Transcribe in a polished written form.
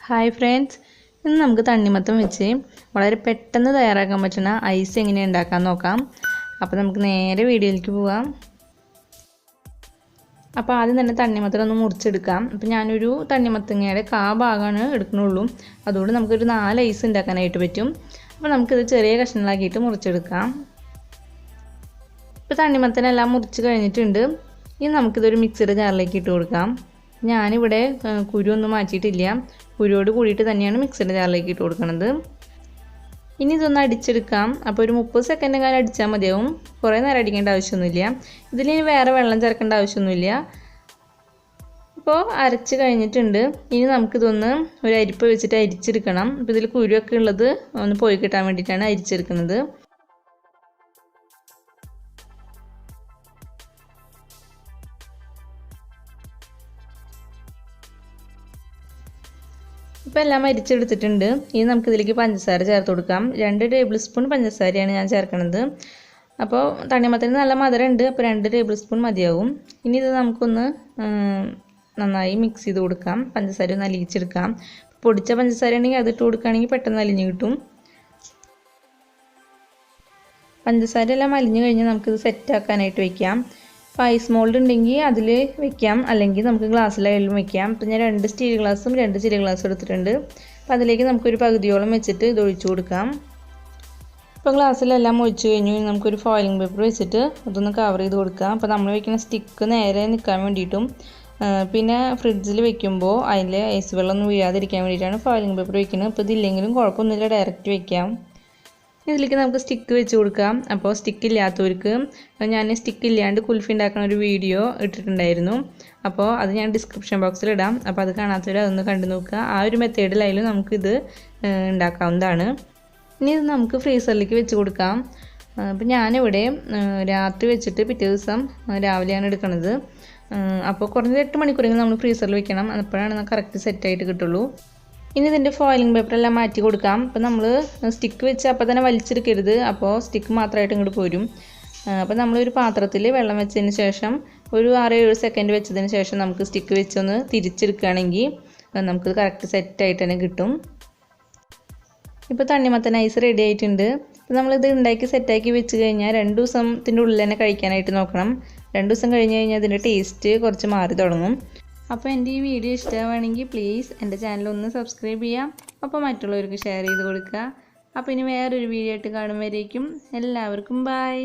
Hi friends, ഇന്ന് നമുക്ക് തണ്ണിമത്തൻ വെച്ച് വളരെ പെട്ടെന്ന് തയ്യാറാക്കാൻ പറ്റുന്ന ഐസ് എങ്ങനെ ഉണ്ടാക്കാൻ നോക്കാം. അപ്പോൾ നമുക്ക് നേരെ വീഡിയോയിലേക്ക് പോകാം. അപ്പോൾ ആദ്യം തന്നെ തണ്ണിമത്തൻ ഒന്ന് മുറിച്ചെടുക്കാം. അപ്പോൾ ഞാനൊരു തണ്ണിമത്തങ്ങയുടെ ഭാഗമാണ് എടുക്കുന്നുള്ളൂ. അതുകൊണ്ട് നമുക്കൊരു 4 ഐസ് ഉണ്ടാക്കാനായിട്ട് പറ്റും. അപ്പോൾ നമുക്കിത് ചെറിയ കഷ്ണങ്ങളാക്കിയിട്ട് മുറിച്ചെടുക്കാം. ഇപ്പോൾ തണ്ണിമത്തനെല്ലാം മുറിച്ച് കഴിഞ്ഞിട്ടുണ്ട്. ഇനി നമുക്കിതൊരു മിക്സിയുടെ ജാറിലേക്ക് ഇട്ട് കൊടുക്കാം. ഞാനിവിടെ കുരു ഒന്നും മാറ്റിയിട്ടില്ല. കുരുവോട് കൂടിയിട്ട് തന്നെയാണ് മിക്സിയുടെ ജാറിലേക്ക് ഇട്ട് കൊടുക്കുന്നത്. ഇനി ഇതൊന്ന് അടിച്ചെടുക്കാം. അപ്പോൾ ഒരു 30 സെക്കൻഡ് എങ്ങാനും അടിച്ചാൽ മതിയാവും. കുറേ നേരം അടിക്കേണ്ട ആവശ്യമൊന്നുമില്ല. ഇതിലിനി വേറെ വെള്ളം ചേർക്കേണ്ട ആവശ്യമൊന്നുമില്ല. അപ്പോൾ അരച്ച് കഴിഞ്ഞിട്ടുണ്ട്. ഇനി നമുക്കിതൊന്ന് ഒരു അരിപ്പ വെച്ചിട്ട് അരിച്ചെടുക്കണം. അപ്പോൾ ഇതിൽ കുരുവൊക്കെ ഉള്ളത് ഒന്ന് പോയി കിട്ടാൻ വേണ്ടിയിട്ടാണ് അരിച്ചെടുക്കുന്നത്. ഇപ്പോൾ എല്ലാം അരിച്ചെടുത്തിട്ടുണ്ട്. ഇനി നമുക്കിതിലേക്ക് പഞ്ചസാര ചേർത്ത് കൊടുക്കാം. 2 ടേബിൾ സ്പൂൺ പഞ്ചസാരയാണ് ഞാൻ ചേർക്കുന്നത്. അപ്പോൾ തണ്ണിമത്തന് നല്ല മധുരമുണ്ട്. അപ്പോൾ 2 ടേബിൾ സ്പൂൺ മതിയാവും. ഇനി ഇത് നമുക്കൊന്ന് നന്നായി മിക്സ് ചെയ്ത് കൊടുക്കാം. പഞ്ചസാര ഒന്ന് അലിയിച്ചെടുക്കാം. പൊടിച്ച പഞ്ചസാര ഉണ്ടെങ്കിൽ അതിട്ട് കൊടുക്കുകയാണെങ്കിൽ പെട്ടെന്ന് അലിഞ്ഞ് കിട്ടും. പഞ്ചസാര എല്ലാം അലിഞ്ഞ് കഴിഞ്ഞാൽ നമുക്കിത് സെറ്റാക്കാനായിട്ട് വയ്ക്കാം. അപ്പോൾ ഐസ് മോൾഡ് ഉണ്ടെങ്കിൽ അതിൽ വെക്കാം, അല്ലെങ്കിൽ നമുക്ക് ഗ്ലാസ്സിലായാലും വെക്കാം. അപ്പോൾ ഞാൻ 2 സ്റ്റീൽ ഗ്ലാസും 2 ചെറിയ ഗ്ലാസ്സും എടുത്തിട്ടുണ്ട്. അപ്പോൾ അതിലേക്ക് നമുക്കൊരു പകുതിയോളം വെച്ചിട്ട് ഇത് ഒഴിച്ചു കൊടുക്കാം. ഇപ്പോൾ ഗ്ലാസ്സിലെല്ലാം ഒഴിച്ചു കഴിഞ്ഞു. നമുക്കൊരു ഫോയിലിംഗ് പേപ്പർ വെച്ചിട്ട് അതൊന്ന് കവർ ചെയ്ത് കൊടുക്കാം. അപ്പോൾ നമ്മൾ വെക്കുന്ന സ്റ്റിക്ക് നേരെ നിൽക്കാൻ വേണ്ടിയിട്ടും പിന്നെ ഫ്രിഡ്ജിൽ വെക്കുമ്പോൾ അതിൽ ഐസ് വെള്ളമൊന്നും വീഴാതിരിക്കാൻ വേണ്ടിയിട്ടാണ് ഫോയിലിംഗ് പേപ്പർ വെക്കുന്നത്. അപ്പോൾ ഇതില്ലെങ്കിലും കുഴപ്പമൊന്നുമില്ല, ഡയറക്റ്റ് വെക്കാം. ഇതിലേക്ക് നമുക്ക് സ്റ്റിക്ക് വെച്ച് കൊടുക്കാം. അപ്പോൾ സ്റ്റിക്ക് ഇല്ലാത്തവർക്ക് ഞാൻ സ്റ്റിക്ക് ഇല്ലാണ്ട് കുൽഫി ഉണ്ടാക്കുന്ന ഒരു വീഡിയോ ഇട്ടിട്ടുണ്ടായിരുന്നു. അപ്പോൾ അത് ഞാൻ ഡിസ്ക്രിപ്ഷൻ ബോക്സിൽ ഇടാം. അപ്പോൾ അത് കാണാത്തവർ അതൊന്ന് കണ്ടു നോക്കുക. ആ ഒരു മെത്തേഡിലായാലും നമുക്കിത് ഉണ്ടാക്കാവുന്നതാണ്. ഇനി ഇത് നമുക്ക് ഫ്രീസറിലേക്ക് വെച്ച് കൊടുക്കാം. അപ്പോൾ ഞാനിവിടെ രാത്രി വെച്ചിട്ട് പിറ്റേ ദിവസം രാവിലെയാണ് എടുക്കുന്നത്. അപ്പോൾ കുറഞ്ഞത് 8 മണിക്കൂറെങ്കിലും നമ്മൾ ഫ്രീസറിൽ വെക്കണം. അപ്പോഴാണ് കറക്റ്റ് സെറ്റായിട്ട് കിട്ടുള്ളൂ. ഇനി ഇതിൻ്റെ ഫോയിലിംഗ് പേപ്പറെല്ലാം മാറ്റി കൊടുക്കാം. അപ്പോൾ നമ്മൾ സ്റ്റിക്ക് വെച്ച് അപ്പോൾ തന്നെ വലിച്ചെടുക്കരുത്. അപ്പോൾ സ്റ്റിക്ക് മാത്രമായിട്ട് ഇങ്ങോട്ട് പോരും. അപ്പോൾ നമ്മളൊരു പാത്രത്തിൽ വെള്ളം വെച്ചതിന് ശേഷം ഒരു 6-7 സെക്കൻഡ് വെച്ചതിന് ശേഷം നമുക്ക് സ്റ്റിക്ക് വെച്ചൊന്ന് തിരിച്ചെടുക്കുകയാണെങ്കിൽ നമുക്ക് കറക്റ്റ് സെറ്റായിട്ട് തന്നെ കിട്ടും. ഇപ്പോൾ തണ്ണിമത്തൻ ഐസ് റെഡി ആയിട്ടുണ്ട്. അപ്പോൾ നമ്മളിത് ഉണ്ടാക്കി സെറ്റാക്കി വെച്ച് കഴിഞ്ഞാൽ 2 ദിവസത്തിൻ്റെ ഉള്ളിൽ തന്നെ കഴിക്കാനായിട്ട് നോക്കണം. 2 ദിവസം കഴിഞ്ഞ് കഴിഞ്ഞാൽ അതിൻ്റെ ടേസ്റ്റ് കുറച്ച് മാറി തുടങ്ങും. അപ്പോൾ എൻ്റെ ഈ വീഡിയോ ഇഷ്ടമാണെങ്കിൽ പ്ലീസ് എൻ്റെ ചാനൽ ഒന്ന് സബ്സ്ക്രൈബ് ചെയ്യാം. അപ്പോൾ മറ്റുള്ളവർക്ക് ഷെയർ ചെയ്ത് കൊടുക്കുക. അപ്പോൾ ഇനി വേറൊരു വീഡിയോ ആയിട്ട് കാണുമ്പോഴേക്കും എല്ലാവർക്കും ബൈ.